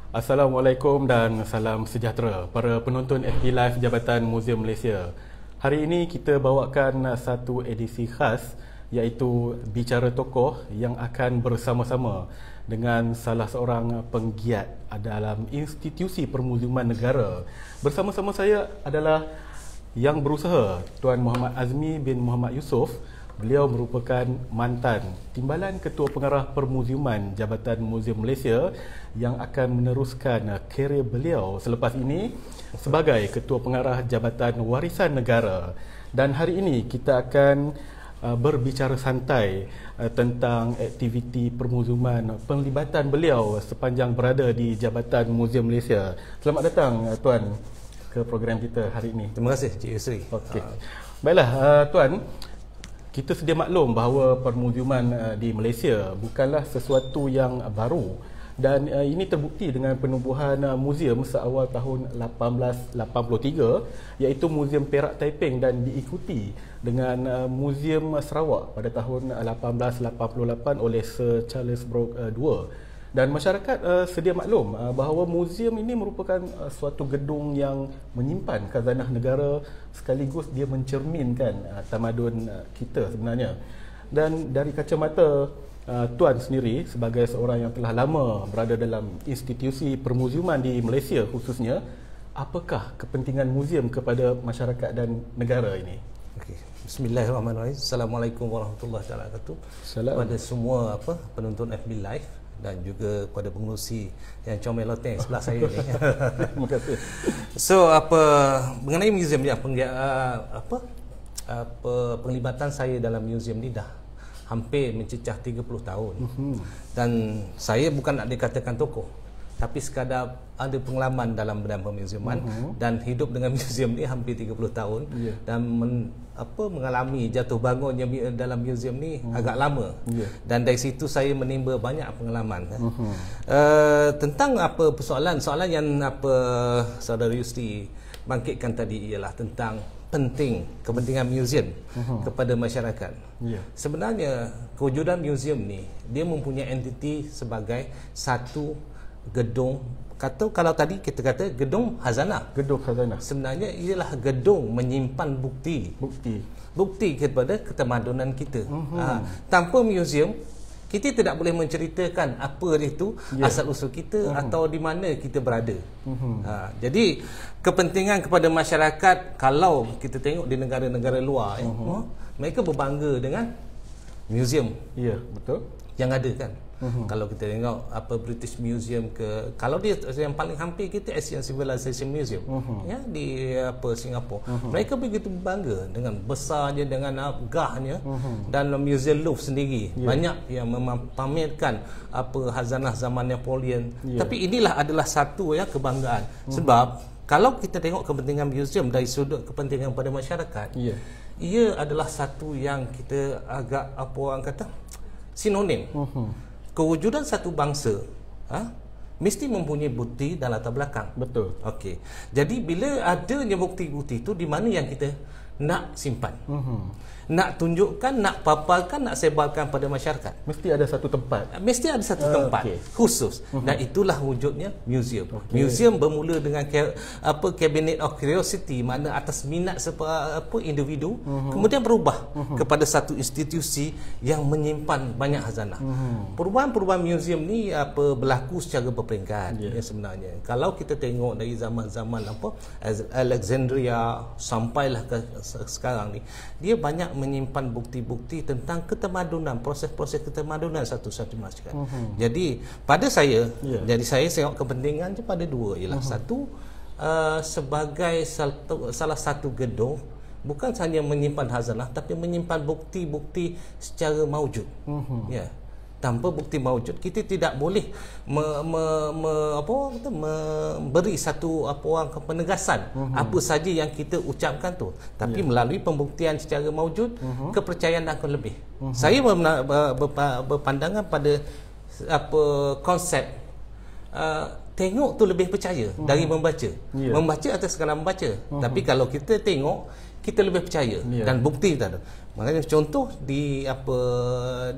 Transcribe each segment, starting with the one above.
Assalamualaikum dan salam sejahtera para penonton FB Live Jabatan Muzium Malaysia. Hari ini kita bawakan satu edisi khas iaitu Bicara Tokoh yang akan bersama-sama dengan salah seorang penggiat dalam institusi permuziuman negara. Bersama-sama saya adalah yang berusaha Tuan Muhammad Azmi bin Muhammad Yusof. Beliau merupakan mantan Timbalan Ketua Pengarah Permuziuman Jabatan Muzium Malaysia yang akan meneruskan kerjaya beliau selepas ini sebagai Ketua Pengarah Jabatan Warisan Negara. Dan hari ini kita akan berbicara santai tentang aktiviti permuziuman, penglibatan beliau sepanjang berada di Jabatan Muzium Malaysia. Selamat datang Tuan ke program kita hari ini. Terima kasih Cik Yusri. Okey. Baiklah Tuan, kita sedia maklum bahawa permuziuman di Malaysia bukanlah sesuatu yang baru dan ini terbukti dengan penubuhan muzium seawal tahun 1883 iaitu Muzium Perak Taiping dan diikuti dengan Muzium Sarawak pada tahun 1888 oleh Sir Charles Brooke II. Dan masyarakat sedia maklum bahawa muzium ini merupakan suatu gedung yang menyimpan khazanah negara sekaligus dia mencerminkan tamadun kita sebenarnya. Dan dari kacamata Tuan sendiri sebagai seorang yang telah lama berada dalam institusi permuziuman di Malaysia khususnya, apakah kepentingan muzium kepada masyarakat dan negara ini? Okay. Bismillahirrahmanirrahim. Assalamualaikum warahmatullahi wabarakatuh. Kepada semua penonton FB Live dan juga kepada pengurusi yang comel loteng sebelah saya ni. Terima kasih. So mengenai muzium ni penglibatan saya dalam muzium ni dah hampir mencecah 30 tahun. Dan saya bukan nak dikatakan tokoh, tapi sekadar ada pengalaman dalam bidang permuziuman dan hidup dengan muzium ni hampir 30 tahun dan mengalami jatuh bangunnya dalam muzium ni agak lama. Dan dari situ saya menimba banyak pengalaman. Tentang soalan yang Saudara Yusri bangkitkan tadi ialah tentang kepentingan muzium kepada masyarakat. Sebenarnya kewujudan muzium ni dia mempunyai entiti sebagai satu gedung, kalau tadi kita kata gedung khazanah. Gedung khazanah. Sebenarnya ialah gedung menyimpan bukti kepada ketamadunan kita. Tanpa muzium kita tidak boleh menceritakan apa itu asal usul kita atau di mana kita berada. Jadi kepentingan kepada masyarakat, kalau kita tengok di negara-negara luar, mereka berbangga dengan muzium. Ya, betul. Yang ada kan. Kalau kita tengok British Museum kalau dia yang paling hampir kita Asian Civilization Museum di Singapura. Mereka begitu bangga dengan besarnya, dengan gahnya. Dan Museum Louvre sendiri banyak yang memamerkan khazanah zaman Napoleon. Tapi inilah adalah satu kebanggaan. Sebab kalau kita tengok kepentingan muzium dari sudut kepentingan pada masyarakat, ia adalah satu yang kita agak sinonim. Kewujudan satu bangsa mesti mempunyai bukti dan latar belakang. Betul. Okey. Jadi bila adanya bukti-bukti itu, di mana yang kita nak simpan, nak tunjukkan, nak paparkan, nak sebarkan pada masyarakat, mesti ada satu tempat. Mesti ada satu tempat khusus. Dan itulah wujudnya muzium. Muzium bermula dengan cabinet of curiosity, mana atas minat individu, kemudian berubah kepada satu institusi yang menyimpan banyak khazanah. Perubahan-perubahan muzium ni berlaku secara berperingkat sebenarnya. Kalau kita tengok dari zaman-zaman Alexandria sampailah ke sekarang ni, dia banyak menyimpan bukti-bukti tentang ketamadunan, proses-proses ketamadunan satu-satu masyarakat. Jadi pada saya, jadi saya tengok kepentingan pada dua, ialah satu, sebagai salah satu gedung bukan hanya menyimpan khazanah, tapi menyimpan bukti-bukti secara maujud. Tanpa bukti maujud kita tidak boleh memberi satu penegasan apa saja yang kita ucapkan tu, tapi melalui pembuktian secara maujud, kepercayaan akan lebih. Saya berpandangan pada konsep tengok tu lebih percaya dari membaca. Membaca atas sekadar membaca, tapi kalau kita tengok, kita lebih percaya dan bukti kita ada. Makanya contoh di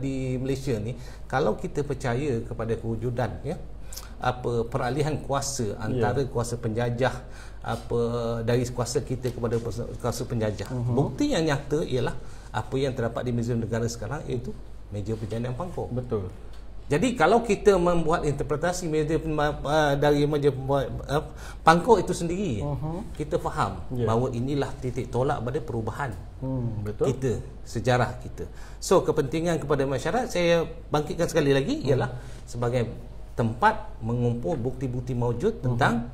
di Malaysia ni, kalau kita percaya kepada kewujudan peralihan kuasa antara kuasa penjajah dari kuasa kita kepada kuasa penjajah. Bukti yang nyata ialah apa yang terdapat di Muzium Negara sekarang, iaitu meja perjanjian Pangkor. Betul. Jadi kalau kita membuat interpretasi meja dari meja Pangkor itu sendiri, kita faham bahawa inilah titik tolak pada perubahan kita, sejarah kita. So kepentingan kepada masyarakat, saya bangkitkan sekali lagi, ialah sebagai tempat mengumpul bukti-bukti maujud tentang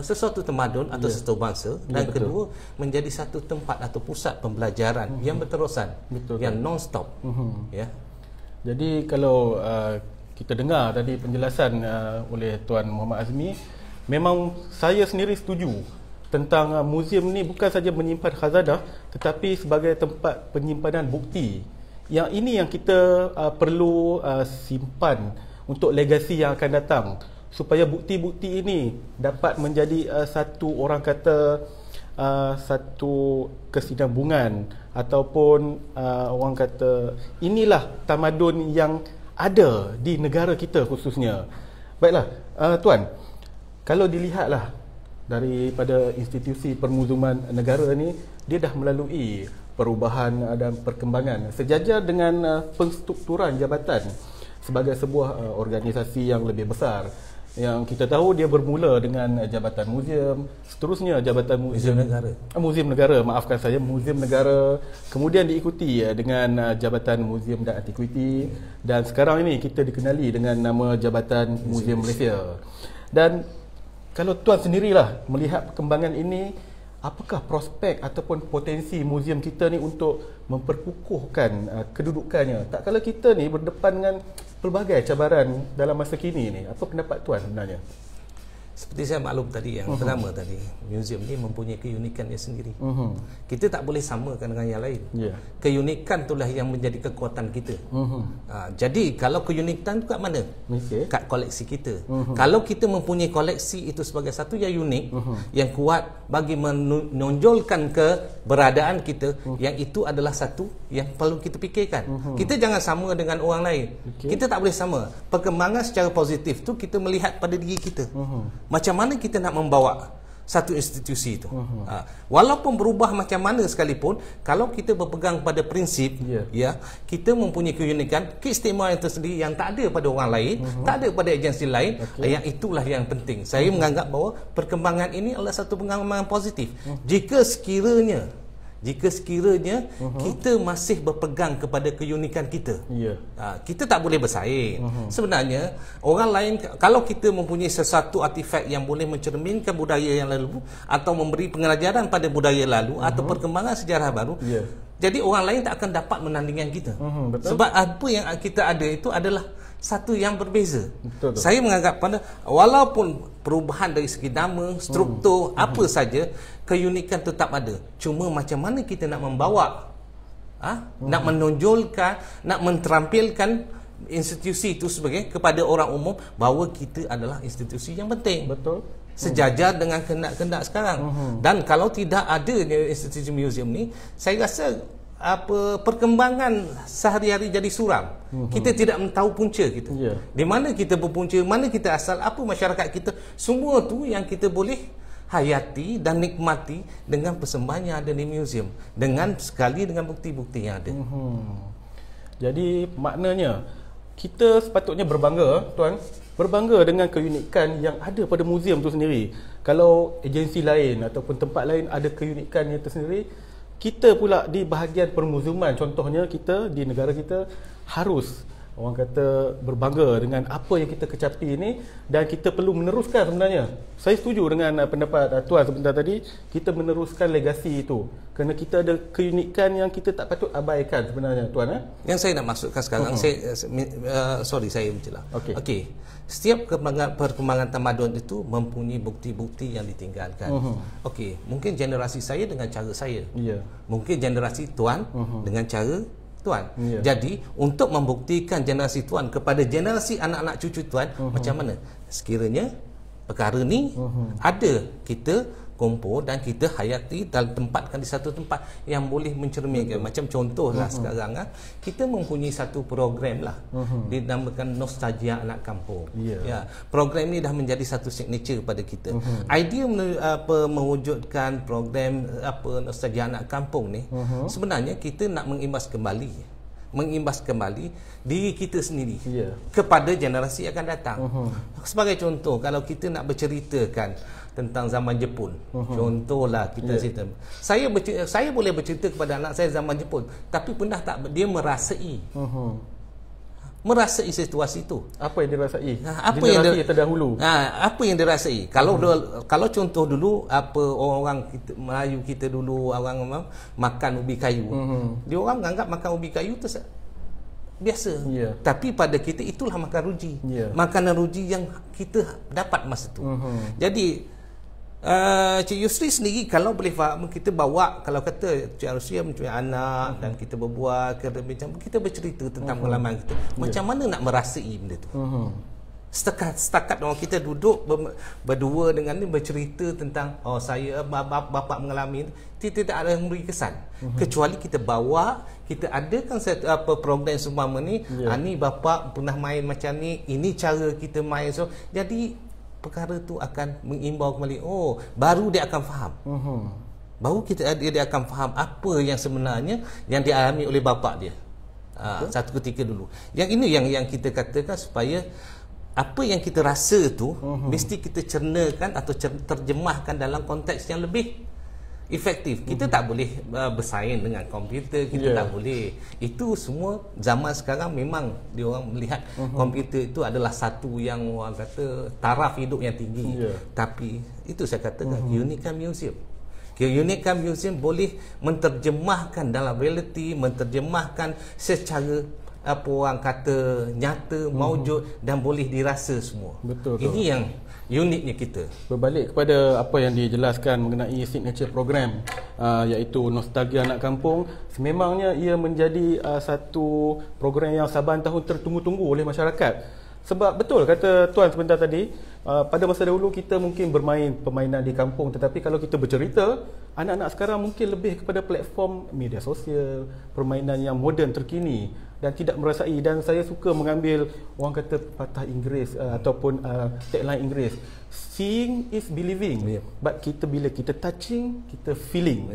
sesuatu tamadun atau sesuatu bangsa, dan kedua menjadi satu tempat atau pusat pembelajaran yang berterusan, yang non-stop. Ya. Jadi kalau kita dengar tadi penjelasan oleh Tuan Muhammad Azmi, memang saya sendiri setuju tentang muzium ni bukan saja menyimpan khazanah, tetapi sebagai tempat penyimpanan bukti. Yang ini yang kita perlu simpan untuk legasi yang akan datang, supaya bukti-bukti ini dapat menjadi satu, orang kata, satu kesinambungan, ataupun orang kata inilah tamadun yang ada di negara kita khususnya. Baiklah, Tuan, kalau dilihatlah daripada institusi permuziuman negara ni, dia dah melalui perubahan dan perkembangan sejajar dengan penstrukturan jabatan sebagai sebuah organisasi yang lebih besar. Yang kita tahu dia bermula dengan Jabatan Muzium, seterusnya Jabatan Muzium Negara. Muzium Negara, maafkan saya, Muzium Negara. Kemudian diikuti dengan Jabatan Muzium dan Antiquiti, dan sekarang ini kita dikenali dengan nama Jabatan Muzium Malaysia. Dan kalau tuan sendirilah melihat perkembangan ini, apakah prospek ataupun potensi muzium kita ni untuk memperkukuhkan kedudukannya? Tak kala kita ni berdepan dengan pelbagai cabaran dalam masa kini ni. Apa pendapat tuan sebenarnya? Seperti saya maklum tadi, yang pertama tadi, muzium ni mempunyai keunikannya sendiri. Kita tak boleh samakan dengan yang lain. Keunikan itulah yang menjadi kekuatan kita. Jadi kalau keunikan itu kat mana? Kat koleksi kita. Kalau kita mempunyai koleksi itu sebagai satu yang unik, yang kuat bagi menonjolkan keberadaan kita, yang itu adalah satu yang perlu kita fikirkan. Kita jangan sama dengan orang lain. Kita tak boleh sama. Perkembangan secara positif tu kita melihat pada diri kita. Macam mana kita nak membawa satu institusi itu. Walaupun berubah macam mana sekalipun, kalau kita berpegang pada prinsip, ya, kita mempunyai keunikan, keistimewaan tersendiri yang tak ada pada orang lain, tak ada pada agensi lain, yang itulah yang penting. Saya menganggap bahawa perkembangan ini adalah satu perkembangan positif. Jika sekiranya kita masih berpegang kepada keunikan kita, kita tak boleh bersaing. Sebenarnya orang lain, kalau kita mempunyai sesuatu artifak yang boleh mencerminkan budaya yang lalu, atau memberi pengajaran pada budaya lalu, atau perkembangan sejarah baru, jadi orang lain tak akan dapat menandingkan kita. Sebab apa yang kita ada itu adalah satu yang berbeza. Saya menganggap pada walaupun perubahan dari segi nama, struktur, apa saja, keunikan tetap ada. Cuma macam mana kita nak membawa, nak menonjolkan, nak menterampilkan institusi itu sebagai kepada orang umum bahawa kita adalah institusi yang penting. Sejajar dengan kehendak-kehendak sekarang. Dan kalau tidak ada institusi muzium ni, saya rasa perkembangan sehari-hari jadi suram. Kita tidak tahu punca kita. Di mana kita berpunca, mana kita asal, apa masyarakat kita. Semua tu yang kita boleh hayati dan nikmati dengan persembahan yang ada di muzium, dengan sekali dengan bukti-bukti yang ada. Jadi maknanya kita sepatutnya berbangga, tuan, berbangga dengan keunikan yang ada pada muzium tu sendiri. Kalau agensi lain ataupun tempat lain ada keunikannya tersendiri, kita pula di bahagian permuziuman, contohnya kita di negara kita, harus orang kata berbangga dengan apa yang kita kecapi ini, dan kita perlu meneruskan sebenarnya. Saya setuju dengan pendapat tuan sebentar tadi, kita meneruskan legasi itu kerana kita ada keunikan yang kita tak patut abaikan sebenarnya, tuan. Yang saya nak maksudkan sekarang, saya menjelaskan. Okey. Setiap perkembangan tamadun itu mempunyai bukti-bukti yang ditinggalkan. Okey, mungkin generasi saya dengan cara saya. Mungkin generasi tuan dengan cara tuan. Jadi untuk membuktikan generasi tuan kepada generasi anak-anak cucu tuan, macam mana sekiranya perkara ni ada, kita kumpul dan kita hayati dan tempatkan di satu tempat yang boleh mencerminkan. Macam contohlah sekarang kita mempunyai satu program lah dinamakan Nostalgia Anak Kampung. Ya, program ini dah menjadi satu signature pada kita. Idea mewujudkan program Nostalgia Anak Kampung ni sebenarnya kita nak mengimbas kembali diri kita sendiri kepada generasi akan datang. Sebagai contoh, kalau kita nak berceritakan tentang zaman Jepun, contohlah kita cerita, saya boleh bercerita kepada anak saya zaman Jepun, tapi pernah tak dia merasai situasi itu? Apa yang dirasai? Apa yang terdahulu? Apa yang dirasai? Kalau contoh dulu orang kita, Melayu kita dulu orang makan ubi kayu. Dia orang menganggap makan ubi kayu tu biasa. Tapi pada kita itulah makan ruji. Makanan ruji yang kita dapat masa tu. Jadi Cik Yusri sendiri kalau boleh faham, kita bawa, kalau kata Cik Yusri mencuit anak dan kita berbual, kita bercerita tentang pengalaman kita, macam mana nak merasai benda tu. Setakat orang kita duduk berdua dengan ni bercerita tentang saya bapa mengalami itu, tidak ada yang memberi kesan. Kecuali kita bawa, kita adakan satu program seumpama ni, ni bapa pernah main macam ni, ini cara kita main. So jadi perkara tu akan mengimbau kembali. Baru dia akan faham. Baru dia akan faham apa yang sebenarnya yang dialami oleh bapa dia satu ketika dulu. Yang ini yang kita katakan supaya apa yang kita rasa tu mesti kita cernakan atau terjemahkan dalam konteks yang lebih efektif. Kita tak boleh bersaing dengan komputer, kita tak boleh. Itu semua zaman sekarang memang dia orang melihat komputer itu adalah satu yang orang kata taraf hidup yang tinggi. Tapi itu saya katakan Unikan Museum. Unikan Museum boleh menterjemahkan dalam realiti, menterjemahkan secara orang kata nyata, maujud dan boleh dirasa semua. Betul. Ini yang uniknya kita. Berbalik kepada apa yang dijelaskan mengenai signature program iaitu Nostalgia Anak Kampung, sememangnya ia menjadi satu program yang saban tahun tertunggu-tunggu oleh masyarakat. Sebab betul kata Tuan sebentar tadi, pada masa dahulu kita mungkin bermain permainan di kampung, tetapi kalau kita bercerita, anak-anak sekarang mungkin lebih kepada platform media sosial, permainan yang moden terkini dan tidak merasai. Dan saya suka mengambil orang kata patah Inggeris ataupun tagline Inggeris, seeing is believing. But bila kita touching, kita feeling.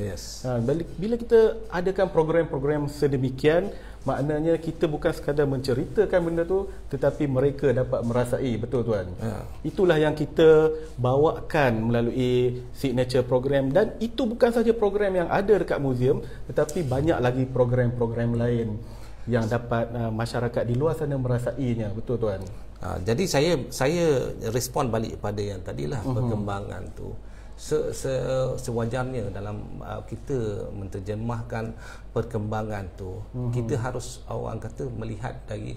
Bila kita adakan program-program sedemikian, maknanya kita bukan sekadar menceritakan benda tu, tetapi mereka dapat merasai. Betul Tuan? Itulah yang kita bawakan melalui signature program. Dan itu bukan sahaja program yang ada dekat museum, tetapi banyak lagi program-program lain yang dapat masyarakat di luar sana merasainya. Betul Tuan? Jadi saya respon balik pada yang tadilah perkembangan tu. Sewajarnya dalam kita menterjemahkan perkembangan tu, kita harus orang kata melihat dari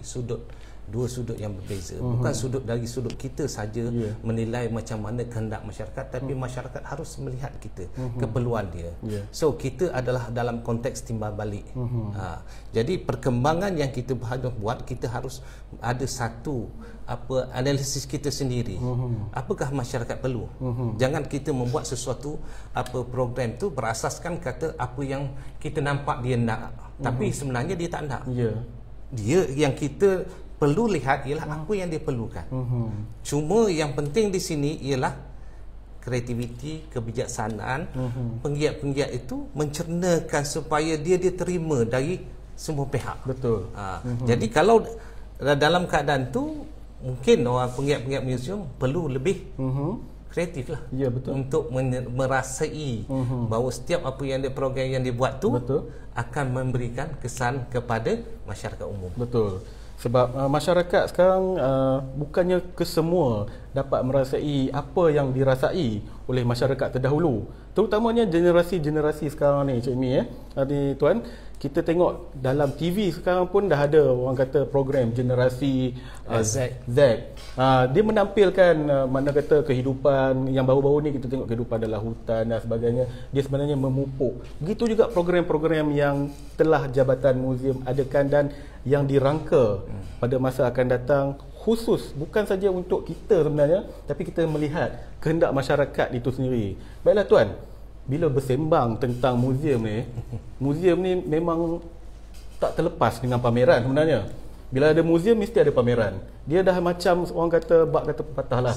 dua sudut yang berbeza. Bukan dari sudut kita saja menilai macam mana kehendak masyarakat, tapi masyarakat harus melihat kita, keperluan dia. So kita adalah dalam konteks timbal balik. Jadi perkembangan yang kita buat, kita harus ada satu analisis kita sendiri. Apakah masyarakat perlu? Jangan kita membuat sesuatu program tu berasaskan kata apa yang kita nampak dia nak, tapi sebenarnya dia tak nak. Dia yang kita perlu lihat ialah apa yang dia perlukan. Cuma yang penting di sini ialah kreativiti, kebijaksanaan. Penggiat-penggiat itu mencernakan supaya dia terima dari semua pihak. Betul. Jadi kalau dalam keadaan tu, mungkin orang penggiat-penggiat museum perlu lebih kreatif lah. Betul. Untuk merasai bahawa setiap apa yang program yang dibuat tu akan memberikan kesan kepada masyarakat umum. Betul. Sebab masyarakat sekarang bukannya kesemua dapat merasai apa yang dirasai oleh masyarakat terdahulu. Terutamanya generasi-generasi sekarang ni, Cik Mi, Tuan, kita tengok dalam TV sekarang pun dah ada orang kata program generasi Z. Dia menampilkan mana kata kehidupan yang baru-baru ni, kita tengok kehidupan dalam hutan dan sebagainya. Dia sebenarnya memupuk. Begitu juga program-program yang telah Jabatan Muzium adakan dan yang dirangka pada masa akan datang, khusus bukan saja untuk kita sebenarnya, tapi kita melihat kehendak masyarakat itu sendiri. Baiklah Tuan, bila bersembang tentang muzium ni memang tak terlepas dengan pameran sebenarnya. Bila ada muzium mesti ada pameran. Dia dah macam orang kata bab kata pepatah lah,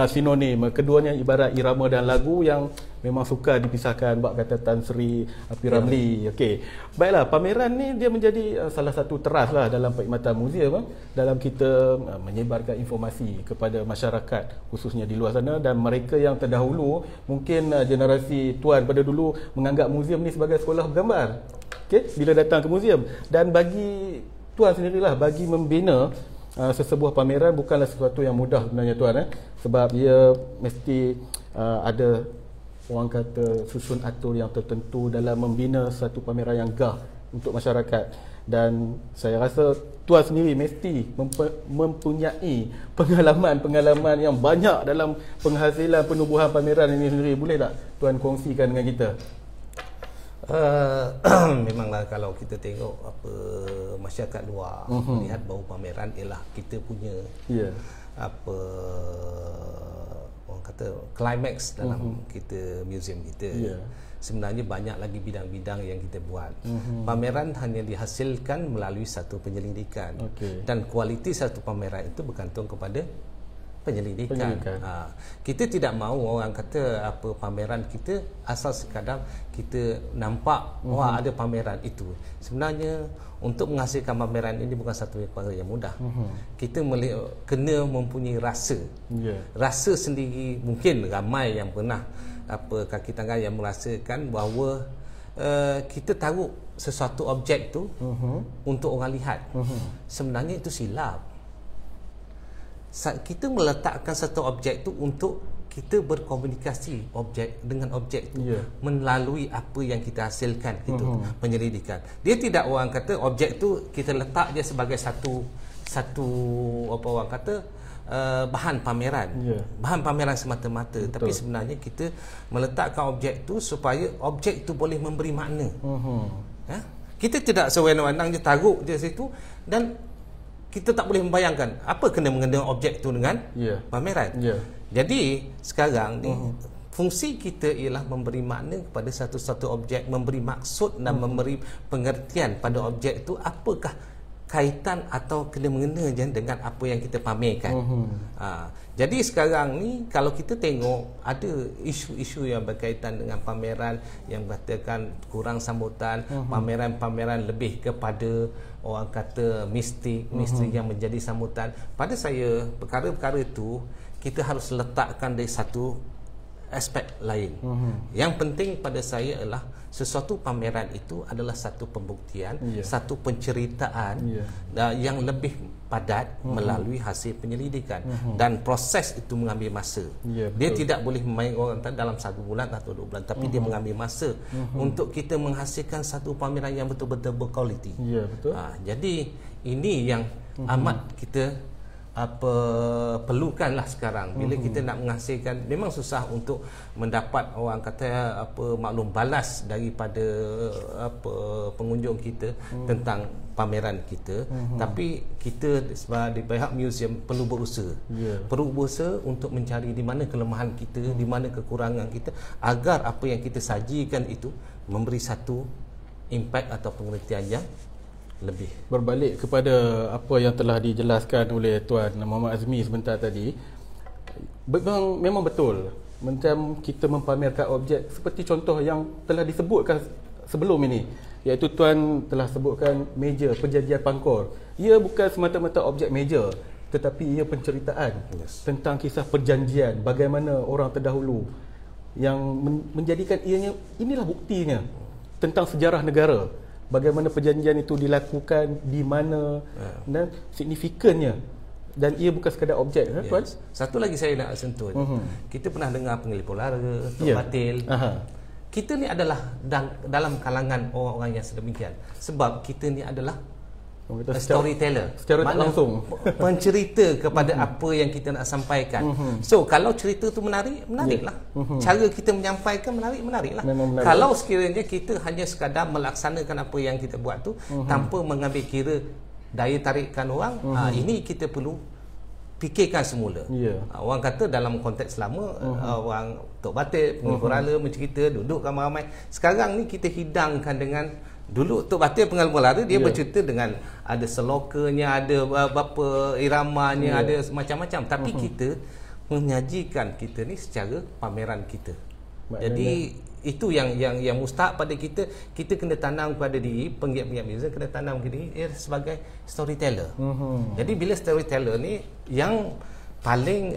sinonim. Keduanya ibarat irama dan lagu yang memang suka dipisahkan, bab kata Tan Sri P. Ramlee. Okey. Baiklah, pameran ni dia menjadi salah satu teras lah dalam perkhidmatan muzium dalam kita menyebarkan informasi kepada masyarakat khususnya di luar sana, dan mereka yang terdahulu mungkin generasi tuan pada dulu menganggap muzium ni sebagai sekolah bergambar. Okey, bila datang ke muzium, dan bagi Tuan sendirilah, bagi membina sesebuah pameran bukanlah sesuatu yang mudah sebenarnya Tuan, sebab ia mesti ada orang kata susun atur yang tertentu dalam membina satu pameran yang gah untuk masyarakat. Dan saya rasa Tuan sendiri mesti mempunyai pengalaman yang banyak dalam penghasilan penubuhan pameran ini sendiri. Boleh tak Tuan kongsikan dengan kita? Memanglah kalau kita tengok apa masyarakat luar melihat bahawa pameran ialah kita punya apa orang kata climax dalam kita muzium kita. Sebenarnya banyak lagi bidang-bidang yang kita buat. Pameran hanya dihasilkan melalui satu penyelidikan, dan kualiti satu pameran itu bergantung kepada penyelidikan. Kita tidak mahu orang kata apa pameran kita asal sekadar kita nampak wah ada pameran itu. Sebenarnya untuk menghasilkan pameran ini bukan satu perkara yang mudah. Kita kena mempunyai rasa. Rasa sendiri. Mungkin ramai yang pernah apa kaki tangan yang merasakan bahawa kita taruh sesuatu objek tu untuk orang lihat. Sebenarnya itu silap. Kita meletakkan satu objek tu untuk kita berkomunikasi dengan objek tu melalui apa yang kita hasilkan itu penyelidikan. Dia tidak orang kata objek tu kita letak dia sebagai satu apa orang kata bahan pameran. Bahan pameran semata-mata. Tapi sebenarnya kita meletakkan objek tu supaya objek tu boleh memberi makna. Kita tidak sewenang-wenang je taruh je situ dan kita tak boleh membayangkan apa kena mengena objek tu dengan pameran. Jadi sekarang ni fungsi kita ialah memberi makna kepada satu-satu objek, memberi maksud dan memberi pengertian pada objek tu, apakah kaitan atau kena mengena dengan apa yang kita pamerkan. Jadi sekarang ni kalau kita tengok ada isu-isu yang berkaitan dengan pameran yang katakan kurang sambutan, pameran-pameran lebih kepada orang kata mistik yang menjadi sambutan. Pada saya perkara-perkara itu kita harus letakkan dari satu aspek lain. Yang penting pada saya adalah sesuatu pameran itu adalah satu pembuktian, satu penceritaan yang lebih padat melalui hasil penyelidikan, dan proses itu mengambil masa. Dia tidak boleh main orang dalam 1 bulan atau 2 bulan, tapi dia mengambil masa untuk kita menghasilkan satu pameran yang betul-betul berkualiti. Jadi ini yang amat kita perlukanlah sekarang bila kita nak menghasilkan. Memang susah untuk mendapat orang kata maklum balas daripada pengunjung kita tentang pameran kita, tapi kita sebagai pihak muzium perlu berusaha. Perlu berusaha untuk mencari di mana kelemahan kita, di mana kekurangan kita, agar apa yang kita sajikan itu memberi satu impak atau pengertian yang lebih. Berbalik kepada apa yang telah dijelaskan oleh Tuan Muhammad Azmi sebentar tadi, memang betul macam kita mempamerkan objek seperti contoh yang telah disebutkan sebelum ini, iaitu Tuan telah sebutkan meja perjanjian Pangkor. Ia bukan semata-mata objek meja, tetapi ia penceritaan tentang kisah perjanjian, bagaimana orang terdahulu yang menjadikan ianya, inilah buktinya tentang sejarah negara. Bagaimana perjanjian itu dilakukan, di mana dan signifikannya, dan ia bukan sekadar objek. Tuan? Satu lagi saya nak sentuh. Kita pernah dengar pengelip lara, Tok Batil. kita ni adalah dalam kalangan orang-orang yang sedemikian. Sebab kita ni adalah storyteller, secara tak langsung pencerita kepada apa yang kita nak sampaikan. So kalau cerita tu menariklah. Cara kita menyampaikan menariklah. Menarik. Kalau sekiranya kita hanya sekadar melaksanakan apa yang kita buat tu tanpa mengambil kira daya tarikan orang, ini kita perlu fikirkan semula. Orang kata dalam konteks lama, orang Tok Batik, penghibur hala mencerita, duduk ramai-ramai. Sekarang ni kita hidangkan dengan, dulu Tok Batik penghibur hala dia bercerita dengan ada selokanya, ada apa iramanya, ada macam-macam. Tapi kita menyajikan kita ni secara pameran kita. Jadi itu yang mustahak pada kita. Kita kena tanam kepada diri, penggiat-penggiat muzik kena tanam kepada diri sebagai storyteller. Jadi bila storyteller ni, yang paling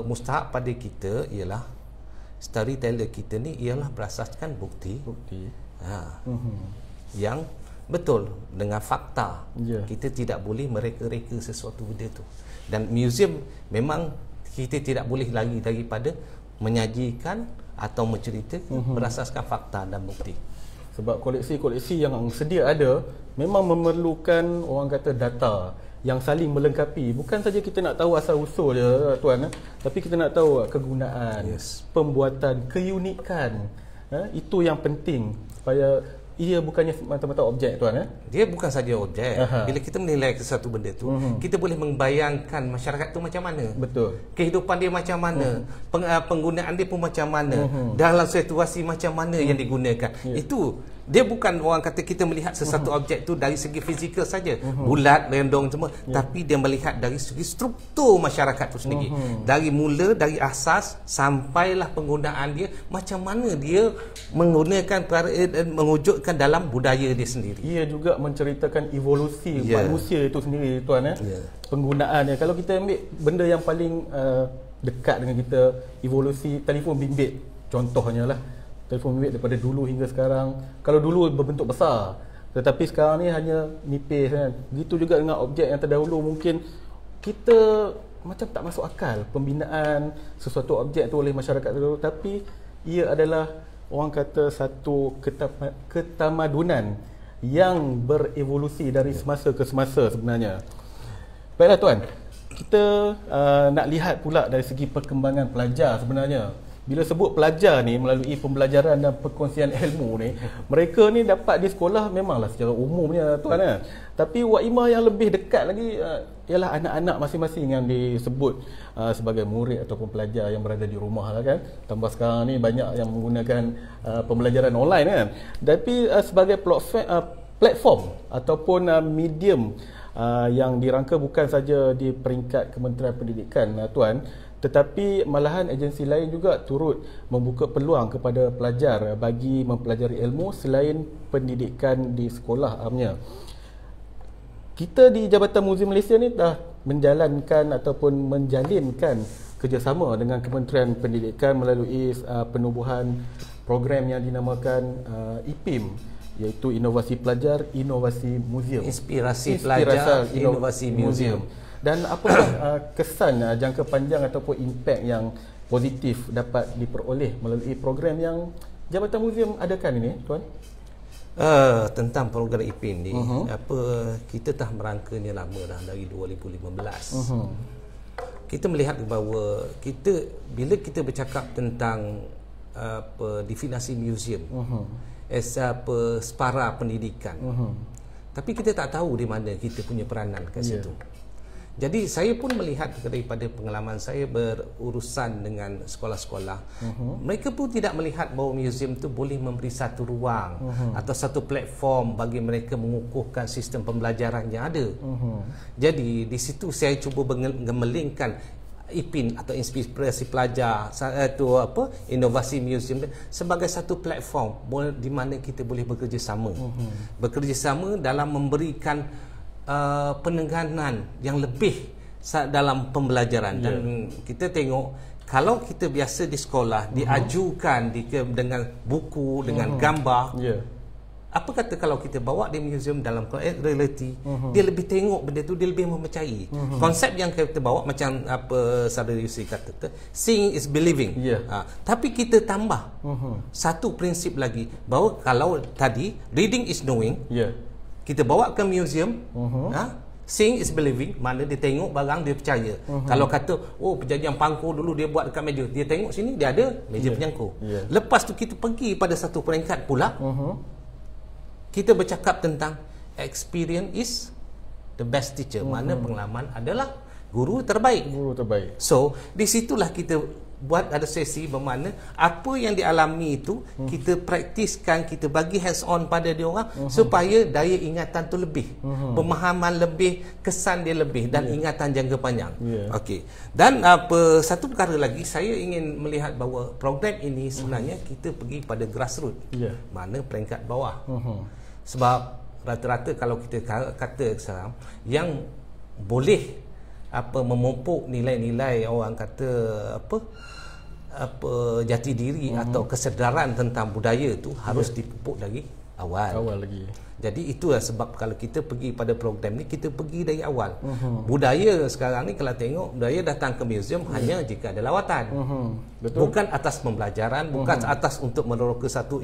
mustahak pada kita ialah storyteller kita ni ialah berasaskan bukti. Yang betul dengan fakta. Kita tidak boleh mereka-reka sesuatu benda tu. Dan museum memang kita tidak boleh lagi daripada menyajikan atau mencerita berasaskan fakta dan bukti. Sebab koleksi-koleksi yang sedia ada memang memerlukan, orang kata, data yang saling melengkapi. Bukan saja kita nak tahu asal usul je tuan, tapi kita nak tahu kegunaan, pembuatan, keunikan. Itu yang penting supaya ia bukannya mata-mata objek tuan. Dia bukan saja objek. Bila kita menilai sesuatu benda tu, kita boleh membayangkan masyarakat tu macam mana. Betul. Kehidupan dia macam mana, penggunaan dia pun macam mana, dalam situasi macam mana yang digunakan. Itu dia bukan, orang kata, kita melihat sesuatu objek tu dari segi fizikal saja, bulat, rendong semua, tapi dia melihat dari segi struktur masyarakat tu sendiri. Dari mula, dari asas sampailah penggunaan dia, macam mana dia menggunakan, mewujudkan dalam budaya dia sendiri. Ia juga menceritakan evolusi manusia itu sendiri tuan. Penggunaannya, kalau kita ambil benda yang paling dekat dengan kita, evolusi telefon bimbit contohnya lah. Telefon bimbit daripada dulu hingga sekarang, kalau dulu berbentuk besar, tetapi sekarang ni hanya nipis kan. Begitu juga dengan objek yang terdahulu, mungkin kita macam tak masuk akal pembinaan sesuatu objek tu oleh masyarakat terdahulu, tapi ia adalah, orang kata, satu ketamadunan yang berevolusi dari semasa ke semasa sebenarnya. Baiklah tuan, kita nak lihat pula dari segi perkembangan pelajar sebenarnya. Bila sebut pelajar ni, melalui pembelajaran dan perkongsian ilmu ni, mereka ni dapat di sekolah memanglah secara umumnya tuan kan. Tapi Wak Ima yang lebih dekat lagi ialah anak-anak masing-masing yang disebut sebagai murid ataupun pelajar yang berada di rumah lah kan. Tambah sekarang ni banyak yang menggunakan pembelajaran online kan. Tapi sebagai platform ataupun medium yang dirangka bukan saja di peringkat Kementerian Pendidikan tuan, tetapi malahan agensi lain juga turut membuka peluang kepada pelajar bagi mempelajari ilmu selain pendidikan di sekolah amnya. Kita di Jabatan Muzium Malaysia ni dah menjalankan ataupun menjalinkan kerjasama dengan Kementerian Pendidikan melalui penubuhan program yang dinamakan IPIM, iaitu Inovasi Pelajar, Inovasi Muzium. Inspirasi Pelajar, Inovasi Muzium. Dan apakah kesan jangka panjang ataupun impak yang positif dapat diperoleh melalui program yang Jabatan Muzium adakan ini tuan? Tentang program IPIM ni, kita dah merangkanya lama dah, dari 2015. Kita melihat bahawa bila kita bercakap tentang definisi muzium as separa pendidikan, tapi kita tak tahu di mana kita punya peranan kat situ. Jadi saya pun melihat daripada pengalaman saya berurusan dengan sekolah-sekolah, mereka pun tidak melihat bahawa muzium tu boleh memberi satu ruang atau satu platform bagi mereka mengukuhkan sistem pembelajaran yang ada. Jadi di situ saya cuba gemelingkan IPIN atau Inspirasi Pelajar, Inovasi Muzium sebagai satu platform di mana kita boleh bekerjasama. Bekerjasama dalam memberikan penekanan yang lebih dalam pembelajaran. Dan kita tengok, kalau kita biasa di sekolah diajukan dengan buku, dengan gambar, apa kata kalau kita bawa di museum dalam reality, dia lebih tengok benda tu, dia lebih mempercayai. Konsep yang kita bawa macam apa Saudara Yusri kata, seeing is believing. Tapi kita tambah satu prinsip lagi, bahawa kalau tadi reading is knowing, kita bawa ke museum, seeing is believing, mana dia tengok barang dia percaya. Kalau kata perjanjian Pangkor dulu dia buat dekat meja, dia tengok sini dia ada meja penyangkut. Lepas tu kita pergi pada satu peringkat pula, kita bercakap tentang experience is the best teacher. Mana pengalaman adalah guru terbaik. So di situlah kita buat ada sesi bermakna apa yang dialami itu kita praktiskan, kita bagi hands on pada dia orang supaya daya ingatan tu lebih, pemahaman lebih, kesan dia lebih, dan ingatan jangka panjang. Okey. Dan apa satu perkara lagi, saya ingin melihat bahawa program ini sebenarnya kita pergi pada grassroots, mana peringkat bawah. Sebab rata-rata kalau kita kata sekarang yang boleh memupuk nilai-nilai orang kata jati diri atau kesedaran tentang budaya tu harus dipupuk dari awal lagi. Jadi itulah sebab kalau kita pergi pada program ni, kita pergi dari awal. Budaya sekarang ni kalau tengok, budaya datang ke museum hanya jika ada lawatan. Bukan atas pembelajaran, bukan atas untuk meneroka satu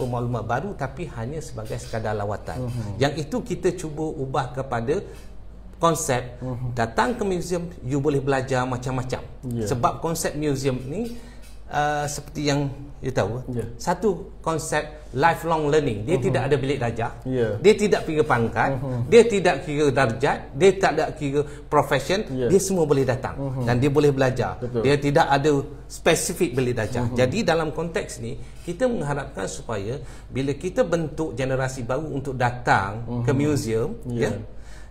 maklumat baru, tapi hanya sebagai sekadar lawatan. Yang itu kita cuba ubah kepada konsep datang ke museum, you boleh belajar macam-macam. Sebab konsep museum ni seperti yang you tahu, satu konsep lifelong learning. Dia tidak ada bilik darjah, dia tidak kira pangkat, dia tidak kira darjat, dia tidak kira profession, dia semua boleh datang dan dia boleh belajar. Dia tidak ada spesifik bilik darjah. Jadi dalam konteks ni kita mengharapkan supaya bila kita bentuk generasi baru untuk datang ke museum,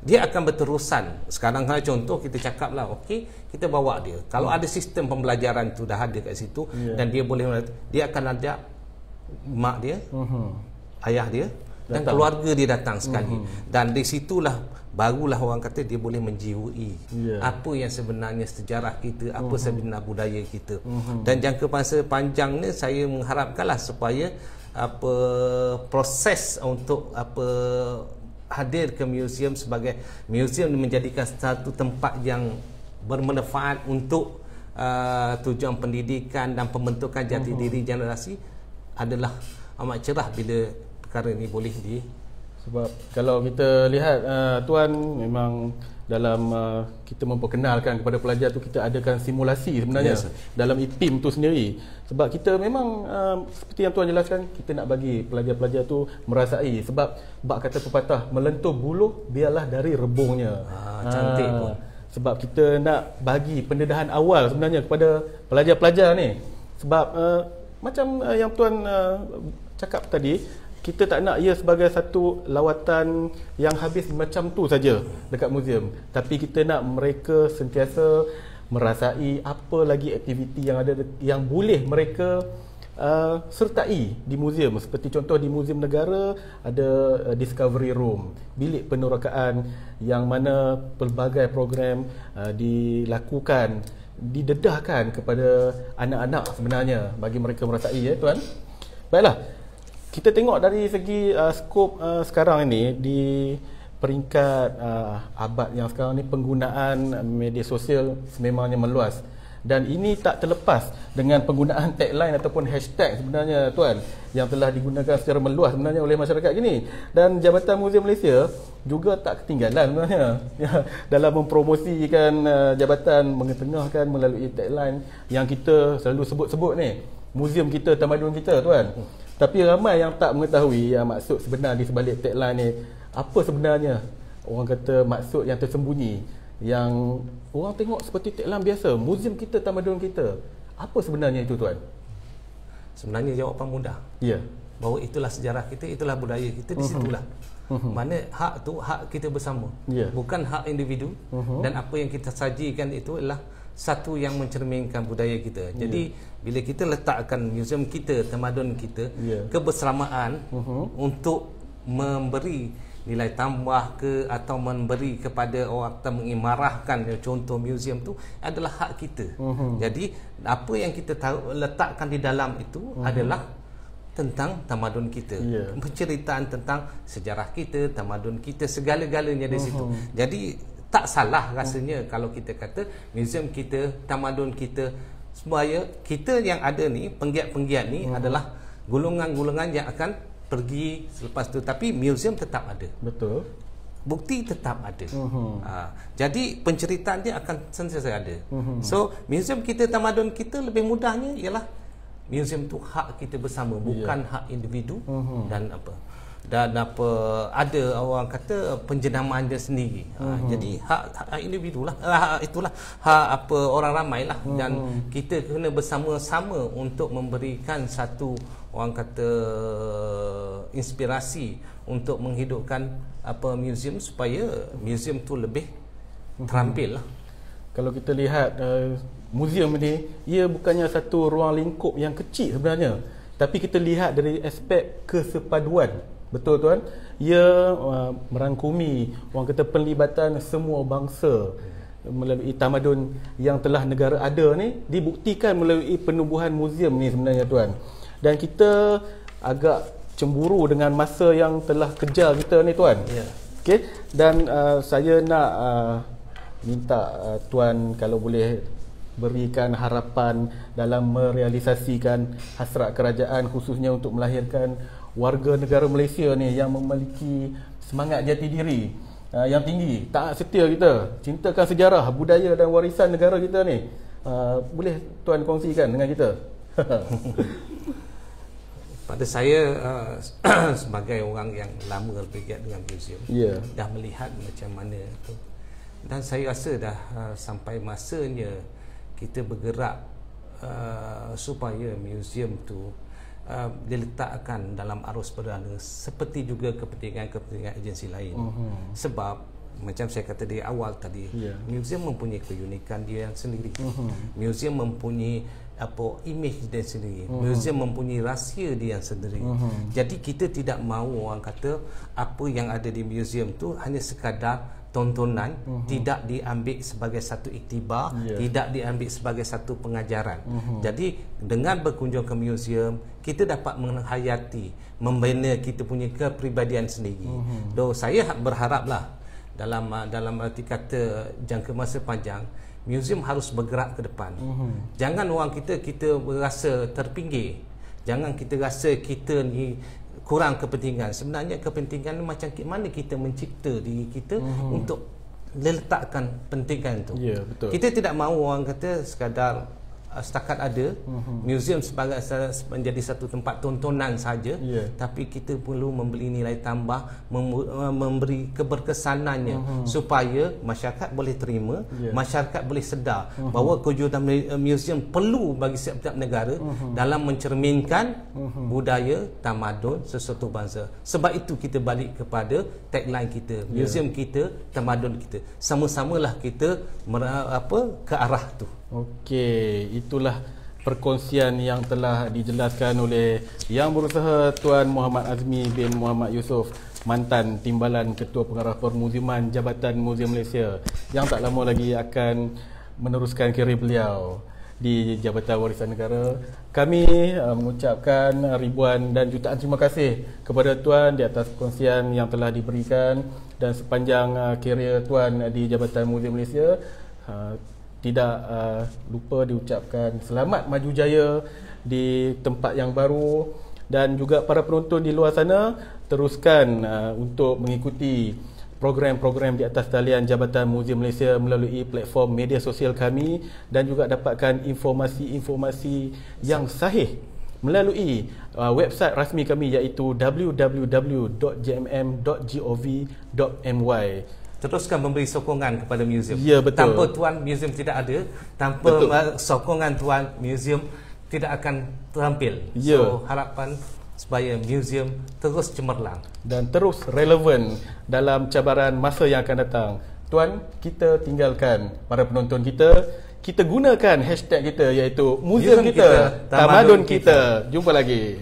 dia akan berterusan. Sekarang contoh kita cakap lah, okey, kita bawa dia. Kalau ada sistem pembelajaran tu dah ada kat situ, dan dia boleh, dia akan ada mak dia, ayah dia, dan keluarga dia datang sekali. Dan di situlah barulah orang kata dia boleh menjiwai apa yang sebenarnya sejarah kita, apa sebenarnya budaya kita. Dan jangka masa panjangnya saya mengharapkanlah supaya proses untuk hadir ke museum sebagai museum menjadikan satu tempat yang bermanfaat untuk tujuan pendidikan dan pembentukan jati diri generasi adalah amat cerah bila perkara ini boleh sebab kalau kita lihat Tuan, memang dalam kita memperkenalkan kepada pelajar tu, kita adakan simulasi sebenarnya dalam IPIM tu sendiri. Sebab kita memang seperti yang Tuan jelaskan, kita nak bagi pelajar-pelajar tu merasai. Sebab bak kata pepatah, melentur buluh biarlah dari rebungnya. Cantik pun. Sebab kita nak bagi pendedahan awal sebenarnya kepada pelajar-pelajar ni. Sebab macam yang Tuan cakap tadi, kita tak nak ia sebagai satu lawatan yang habis macam tu saja dekat museum, tapi kita nak mereka sentiasa merasai apa lagi aktiviti yang ada yang boleh mereka sertai di museum. Seperti contoh di Museum Negara ada Discovery Room, bilik penerokaan yang mana pelbagai program dilakukan, didedahkan kepada anak-anak sebenarnya bagi mereka merasai, Tuan. Baiklah, kita tengok dari segi skop sekarang ini di peringkat abad yang sekarang ni, penggunaan media sosial sememangnya meluas, dan ini tak terlepas dengan penggunaan tagline ataupun hashtag sebenarnya, Tuan, yang telah digunakan secara meluas sebenarnya oleh masyarakat ini. Dan Jabatan Museum Malaysia juga tak ketinggalan sebenarnya dalam mempromosikan jabatan, mengetengahkan melalui tagline yang kita selalu sebut-sebut ni, museum kita, tamadun kita, Tuan. Tapi ramai yang tak mengetahui yang maksud sebenar di sebalik tagline ni. Apa sebenarnya orang kata maksud yang tersembunyi, yang orang tengok seperti tagline biasa, museum kita, tamadun kita. Apa sebenarnya itu, Tuan? Sebenarnya jawapan mudah. Bahawa itulah sejarah kita, itulah budaya kita, di situlah. Mana hak tu hak kita bersama. Bukan hak individu. Dan apa yang kita sajikan itu adalah satu yang mencerminkan budaya kita. Jadi bila kita letakkan museum kita, tamadun kita, kebersamaan untuk memberi nilai tambah ke atau memberi kepada orang atau mengimarahkan contoh museum tu adalah hak kita. Jadi apa yang kita letakkan di dalam itu adalah tentang tamadun kita, penceritaan tentang sejarah kita, tamadun kita, segala-galanya di situ. Jadi tak salah rasanya kalau kita kata muzium kita, tamadun kita, supaya kita yang ada ni, penggiat-penggiat ni adalah golongan-golongan yang akan pergi selepas tu, tapi muzium tetap ada. Betul. Bukti tetap ada. Jadi penceritaan dia akan sentiasa ada. So muzium kita, tamadun kita, lebih mudahnya ialah muzium tu hak kita bersama, bukan hak individu. Dan ada orang kata penjenamaan dia sendiri. Jadi hak individu lah, itulah hak orang ramai lah. Dan kita kena bersama-sama untuk memberikan satu, orang kata, inspirasi untuk menghidupkan muzium, supaya muzium tu lebih terampil lah. Kalau kita lihat muzium ni, ia bukannya satu ruang lingkup yang kecil sebenarnya, tapi kita lihat dari aspek kesepaduan. Betul tuan? Ia merangkumi, orang kata, penlibatan semua bangsa melalui tamadun yang telah negara ada ni, dibuktikan melalui penubuhan muzium ni sebenarnya tuan. Dan kita agak cemburu dengan masa yang telah kejar kita ni tuan. Okey, dan saya nak minta tuan kalau boleh berikan harapan dalam merealisasikan hasrat kerajaan, khususnya untuk melahirkan warga negara Malaysia ni yang memiliki semangat jati diri yang tinggi, taat setia kita, cintakan sejarah, budaya dan warisan negara kita ni. Boleh tuan kongsikan dengan kita? Pada saya sebagai orang yang lama bergiat dengan muzium, dah melihat macam mana tu, dan saya rasa dah sampai masanya kita bergerak supaya muzium tu diletakkan dalam arus perdana, seperti juga kepentingan-kepentingan agensi lain. Sebab macam saya kata di awal tadi, muzium mempunyai keunikan dia yang sendiri. Muzium mempunyai imej dia sendiri. Muzium mempunyai rahsia dia yang sendiri. Jadi kita tidak mahu, orang kata, apa yang ada di muzium tu hanya sekadar tontonan, tidak diambil sebagai satu iktibar, tidak diambil sebagai satu pengajaran. Jadi dengan berkunjung ke muzium, kita dapat menghayati, membina kita punya kepribadian sendiri. Saya berharaplah dalam arti kata jangka masa panjang, muzium harus bergerak ke depan. Jangan orang kita berasa terpinggir. Jangan kita rasa kita ni kurang kepentingan. Sebenarnya kepentingan macam mana kita mencipta diri kita untuk letakkan pentingan itu. Betul. Kita tidak mahu, orang kata, sekadar setakat ada muzium sebagai menjadi satu tempat tontonan saja, tapi kita perlu memberi nilai tambah, memberi keberkesanannya, supaya masyarakat boleh terima, masyarakat boleh sedar bahawa kewujudan muzium perlu bagi setiap negara dalam mencerminkan budaya, tamadun sesuatu bangsa. Sebab itu kita balik kepada tagline kita, muzium kita, tamadun kita. Sama-samalah kita ke arah tu. Okey, itulah perkongsian yang telah dijelaskan oleh Yang Berusaha Tuan Muhammad Azmi bin Muhammad Yusof, mantan Timbalan Ketua Pengarah Permuziuman Jabatan Muzium Malaysia, yang tak lama lagi akan meneruskan kerjaya beliau di Jabatan Warisan Negara. Kami mengucapkan ribuan dan jutaan terima kasih kepada Tuan di atas perkongsian yang telah diberikan, dan sepanjang kerjaya Tuan di Jabatan Muzium Malaysia, tidak lupa diucapkan selamat maju jaya di tempat yang baru. Dan juga para penonton di luar sana, teruskan untuk mengikuti program-program di atas talian Jabatan Muzium Malaysia melalui platform media sosial kami, dan juga dapatkan informasi-informasi yang sahih melalui website rasmi kami, iaitu www.jmm.gov.my. Teruskan memberi sokongan kepada muzium. Ya, betul. Tanpa tuan, muzium tidak ada. Tanpa sokongan tuan, muzium tidak akan terampil. So harapan supaya muzium terus cemerlang dan terus relevan dalam cabaran masa yang akan datang. Tuan, kita tinggalkan para penonton kita. Kita gunakan hashtag kita, iaitu muzium kita, tamadun kita. Jumpa lagi.